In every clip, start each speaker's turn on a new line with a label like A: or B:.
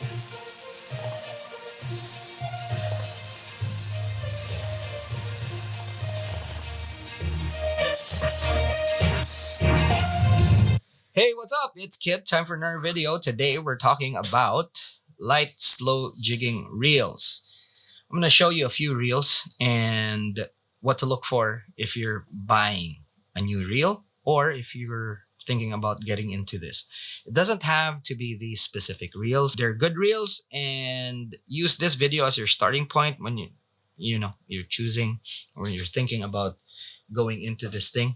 A: Hey, what's up? It's Kip. Time for another video. Today we're talking about light, slow jigging reels. I'm going to show you a few reels and what to look for if you're buying a new reel or if you're thinking about getting into this. It doesn't have to be these specific reels. They're good reels, and use this video as your starting point when you're choosing or you're thinking about going into this thing,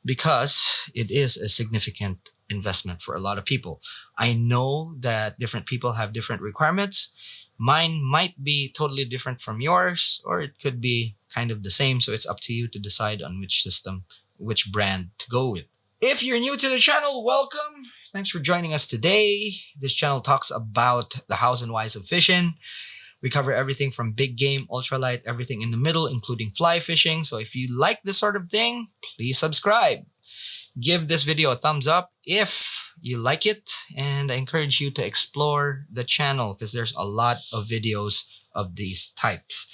A: because it is a significant investment for a lot of people. I know that different people have different requirements. Mine might be totally different from yours, or it could be kind of the same. So it's up to you to decide on which system, which brand to go with. If you're new to the channel, welcome. Thanks for joining us today. This channel talks about the hows and whys of fishing. We cover everything from big game, ultralight, everything in the middle, including fly fishing. So if you like this sort of thing, please subscribe. Give this video a thumbs up if you like it. And I encourage you to explore the channel because there's a lot of videos of these types.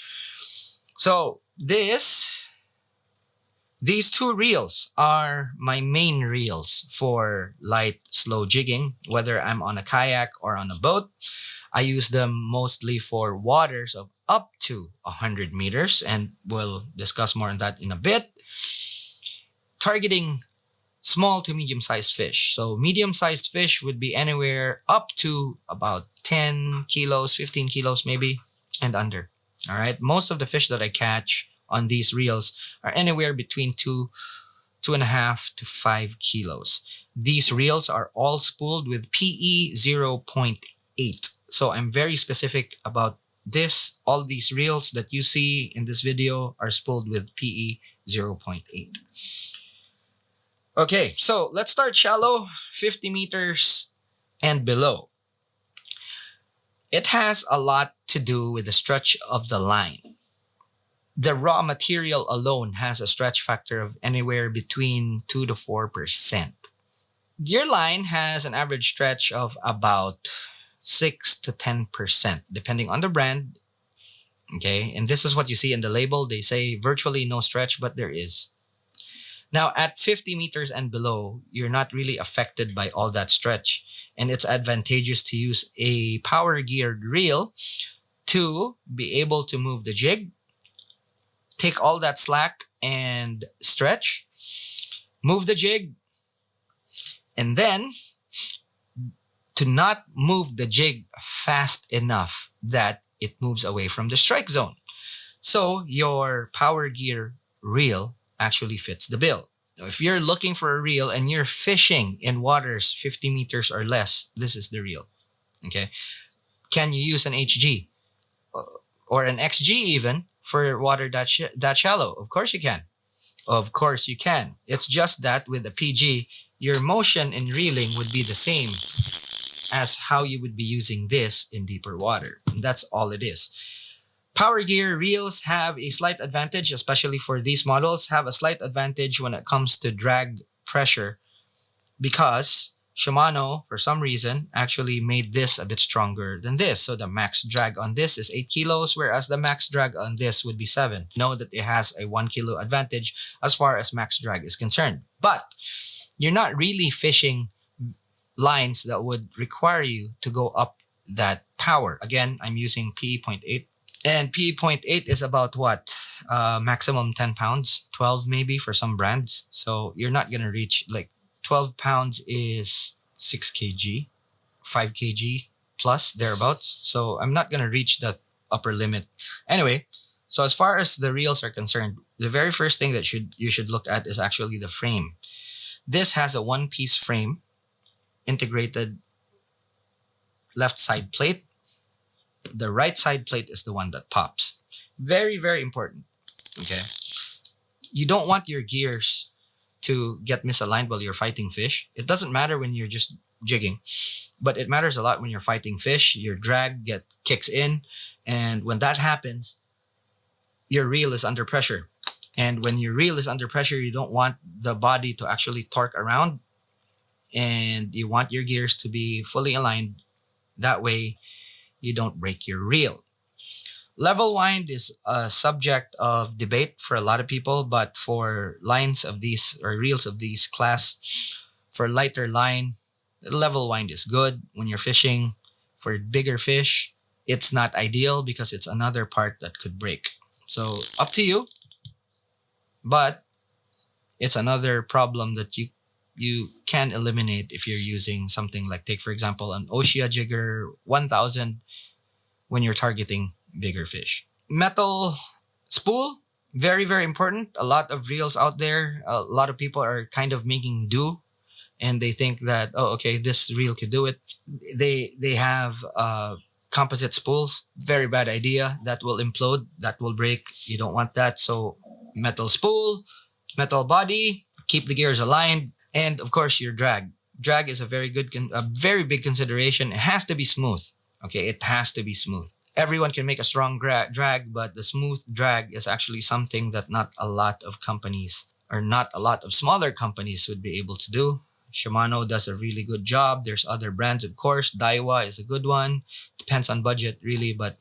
A: So these two reels are my main reels for light, slow jigging, whether I'm on a kayak or on a boat. I use them mostly for waters of up to 100 meters, and we'll discuss more on that in a bit. Targeting small to medium-sized fish. So medium-sized fish would be anywhere up to about 10 kilos, 15 kilos maybe, and under. All right. Most of the fish that I catch on these reels are anywhere between 2.5 to 5 kilos. These reels are all spooled with PE 0.8. So I'm very specific about this. All these reels that you see in this video are spooled with PE 0.8. Okay, so let's start shallow, 50 meters and below. It has a lot to do with the stretch of the line. The raw material alone has a stretch factor of anywhere between 2 to 4%. Your line has an average stretch of about 6 to 10%, depending on the brand. Okay, and this is what you see in the label. They say virtually no stretch, but there is. Now, at 50 meters and below, you're not really affected by all that stretch, and it's advantageous to use a power geared reel to be able to move the jig, take all that slack and stretch, move the jig, and then to not move the jig fast enough that it moves away from the strike zone. So your power gear reel actually fits the bill. Now, if you're looking for a reel and you're fishing in waters 50 meters or less, this is the reel. Okay. Can you use an HG or an XG even for water that shallow? Of course you can. Of course you can. It's just that with a PG, your motion in reeling would be the same as how you would be using this in deeper water. And that's all it is. Power gear reels have a slight advantage, especially for these models, have a slight advantage when it comes to drag pressure, because Shimano, for some reason, actually made this a bit stronger than this. So the max drag on this is 8 kilos, whereas the max drag on this would be 7. Know that it has a 1 kilo advantage as far as max drag is concerned. But you're not really fishing lines that would require you to go up that power. Again, I'm using PE 0.8. And PE 0.8 is about what? Maximum 10 pounds, 12 maybe for some brands. So you're not going to reach, like 12 pounds is 6 kg, 5 kg plus, thereabouts. So I'm not going to reach the upper limit. Anyway, so as far as the reels are concerned, the very first thing that you should look at is actually the frame. This has a one-piece frame, integrated left side plate. The right side plate is the one that pops. Very, very important. Okay. You don't want your gears to get misaligned while you're fighting fish. It doesn't matter when you're just jigging, but it matters a lot when you're fighting fish. Your drag kicks in, and when that happens, your reel is under pressure. And when your reel is under pressure, you don't want the body to actually torque around, and you want your gears to be fully aligned. That way, you don't break your reel. Level wind is a subject of debate for a lot of people, but for lines of these or reels of these class, for lighter line, level wind is good when you're fishing. For bigger fish, it's not ideal because it's another part that could break. So up to you, but it's another problem that you can eliminate if you're using something like, take for example, an Oshia Jigger 1000 when you're targeting bigger fish. Metal spool, very, very important. A lot of reels out there, a lot of people are kind of making do, and they think that, oh, okay, this reel could do it. They have composite spools. Very bad idea. That will implode. That will break. You don't want that. So metal spool, metal body, keep the gears aligned, and of course your drag. Drag is a very big consideration. It has to be smooth. Okay, it has to be smooth. Everyone can make a strong drag, but the smooth drag is actually something that not a lot of companies or not a lot of smaller companies would be able to do. Shimano does a really good job. There's other brands, of course. Daiwa is a good one. Depends on budget, really, but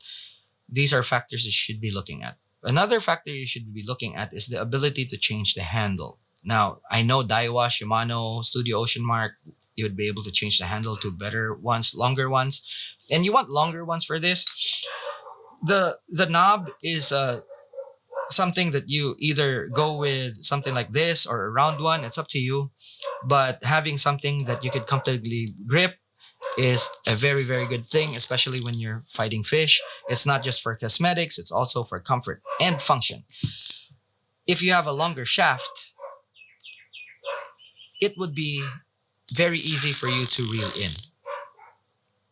A: these are factors you should be looking at. Another factor you should be looking at is the ability to change the handle. Now, I know Daiwa, Shimano, Studio Ocean Mark, you would be able to change the handle to better ones, longer ones. And you want longer ones for this. The knob is something that you either go with something like this or a round one. It's up to you. But having something that you could comfortably grip is a very, very good thing, especially when you're fighting fish. It's not just for cosmetics, it's also for comfort and function. If you have a longer shaft, it would be very easy for you to reel in.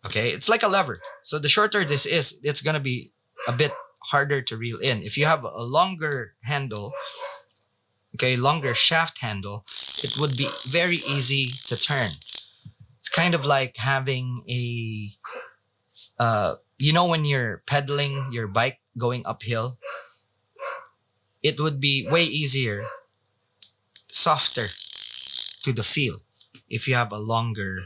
A: Okay, it's like a lever. So the shorter this is, it's going to be a bit harder to reel in. If you have a longer handle, okay, longer shaft handle, it would be very easy to turn. It's kind of like having a, when you're pedaling your bike going uphill, it would be way easier, softer to the feel if you have a longer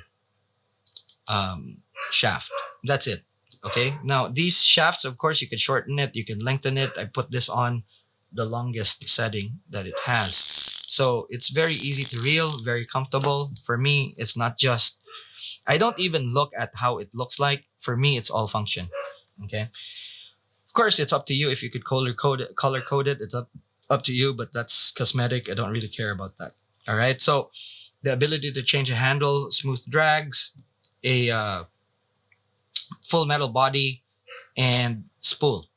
A: shaft. That's it. Okay. Now these shafts, of course, you can shorten it, you can lengthen it. I put this on the longest setting that it has. So it's very easy to reel, very comfortable. For me, it's not just, I don't even look at how it looks like. For me, it's all function. Okay. Of course, it's up to you if you could color code it. It's up to you, but that's cosmetic. I don't really care about that. All right. So the ability to change a handle, smooth drags, a full metal body, and spool.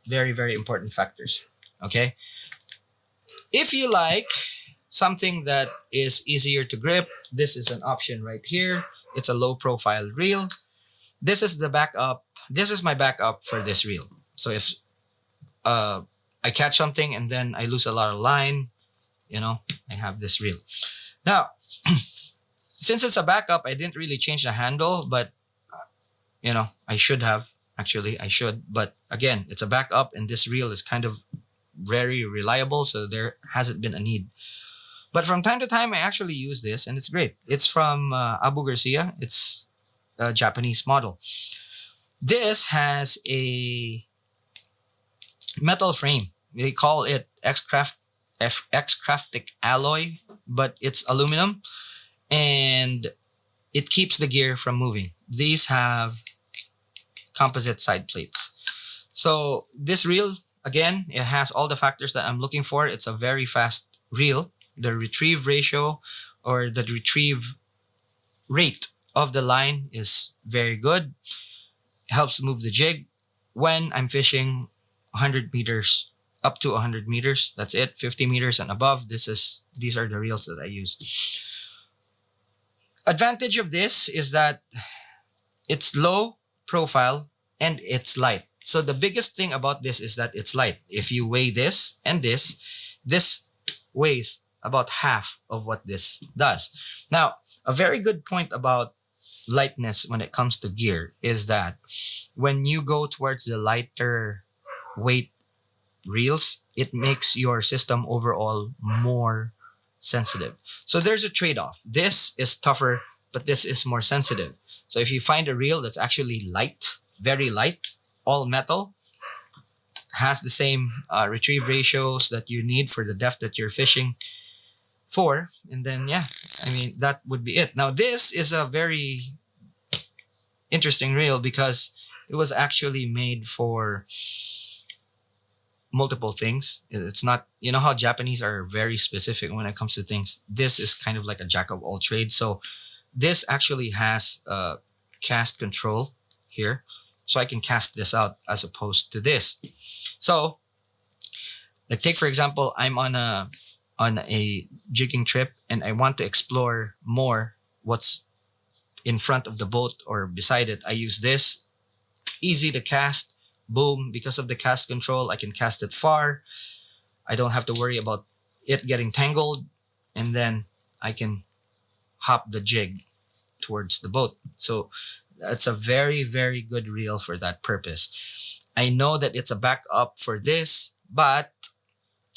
A: Very, very important factors. Okay. If you like something that is easier to grip, this is an option right here. It's a low profile reel. This is the backup. This is my backup for this reel. So if I catch something and then I lose a lot of line, I have this reel. Now, since it's a backup, I didn't really change the handle, but I should have. Actually, I should. But again, it's a backup and this reel is kind of very reliable, so there hasn't been a need. But from time to time, I actually use this and it's great. It's from Abu Garcia. It's a Japanese model. This has a metal frame. They call it X-Craftic alloy, but it's aluminum and it keeps the gear from moving. These have composite side plates. So this reel, again, it has all the factors that I'm looking for. It's a very fast reel. The retrieve ratio or the retrieve rate of the line is very good. Helps move the jig. When I'm fishing 100 meters, up to 100 meters, that's it. 50 meters and above, these are the reels that I use. Advantage of this is that it's low profile and it's light. So the biggest thing about this is that it's light. If you weigh this and this weighs about half of what this does. Now, a very good point about lightness when it comes to gear is that when you go towards the lighter weight reels, it makes your system overall more sensitive. So there's a trade-off. This is tougher, but this is more sensitive. So if you find a reel that's actually light, very light, all metal, has the same retrieve ratios that you need for the depth that you're fishing for. And then, yeah, I mean, that would be it. Now, this is a very interesting reel because it was actually made for multiple things. It's not, you know how Japanese are very specific when it comes to things. This is kind of like a jack of all trades. So this actually has cast control here. So I can cast this out as opposed to this. So like, take for example, I'm on a jigging trip and I want to explore more what's in front of the boat or beside it. I use this, easy to cast. Boom, because of the cast control, I can cast it far. I don't have to worry about it getting tangled. And then I can hop the jig towards the boat. So that's a very, very good reel for that purpose. I know that it's a backup for this, but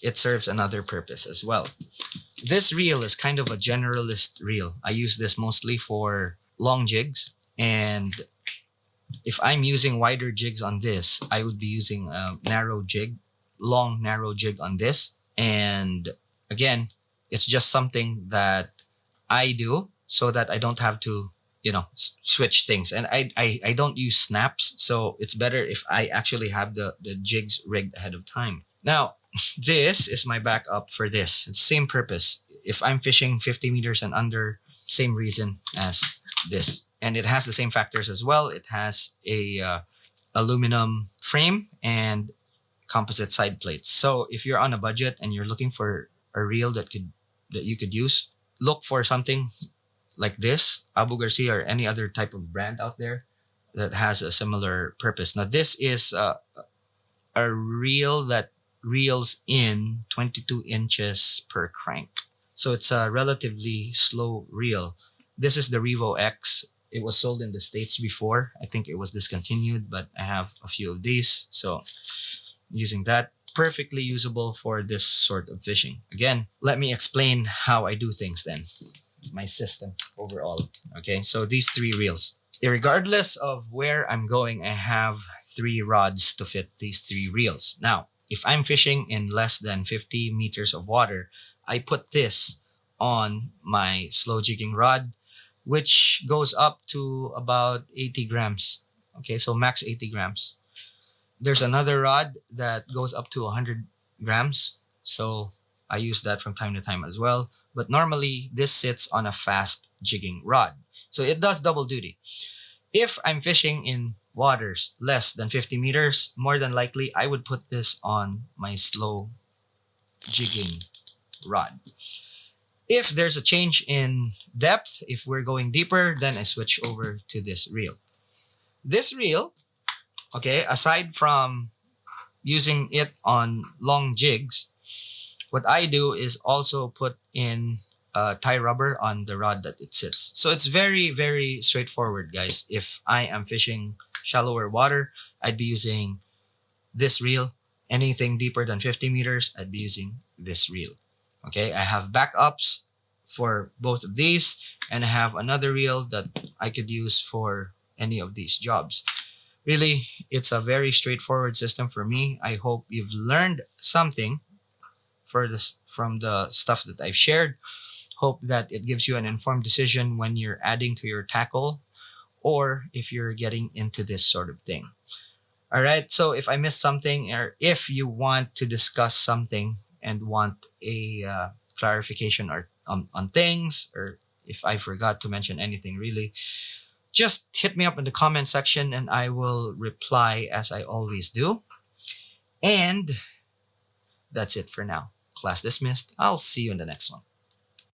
A: it serves another purpose as well. This reel is kind of a generalist reel. I use this mostly for long jigs, and if I'm using wider jigs on this, I would be using a narrow jig, long narrow jig on this. And again, it's just something that I do so that I don't have to, switch things. And I don't use snaps, so it's better if I actually have the jigs rigged ahead of time. Now, this is my backup for this. It's same purpose. If I'm fishing 50 meters and under, same reason as this. And it has the same factors as well. It has a aluminum frame and composite side plates. So if you're on a budget and you're looking for a reel that you could use, look for something like this, Abu Garcia or any other type of brand out there that has a similar purpose. Now this is a reel that reels in 22 inches per crank. So it's a relatively slow reel. This is the Revo X. It was sold in the States before. I think it was discontinued, but I have a few of these. So using that, perfectly usable for this sort of fishing. Again, let me explain how I do things then. My system overall. Okay, so these three reels. Regardless of where I'm going, I have 3 rods to fit these 3 reels. Now, if I'm fishing in less than 50 meters of water, I put this on my slow jigging rod, which goes up to about 80 grams. Okay, so max 80 grams. There's another rod that goes up to 100 grams. So I use that from time to time as well. But normally, this sits on a fast jigging rod. So it does double duty. If I'm fishing in waters less than 50 meters, more than likely, I would put this on my slow jigging rod. If there's a change in depth, if we're going deeper, then I switch over to this reel. This reel, okay, aside from using it on long jigs, what I do is also put in tie rubber on the rod that it sits. So it's very, very straightforward, guys. If I am fishing shallower water, I'd be using this reel. Anything deeper than 50 meters, I'd be using this reel. Okay, I have backups for both of these, and I have another reel that I could use for any of these jobs. Really, it's a very straightforward system for me. I hope you've learned something from the stuff that I've shared. Hope that it gives you an informed decision when you're adding to your tackle or if you're getting into this sort of thing. All right, so if I missed something, or if you want to discuss something and want a clarification or on things, or if I forgot to mention anything really, just hit me up in the comment section and I will reply as I always do. And that's it for now. Class dismissed. I'll see you in the next one.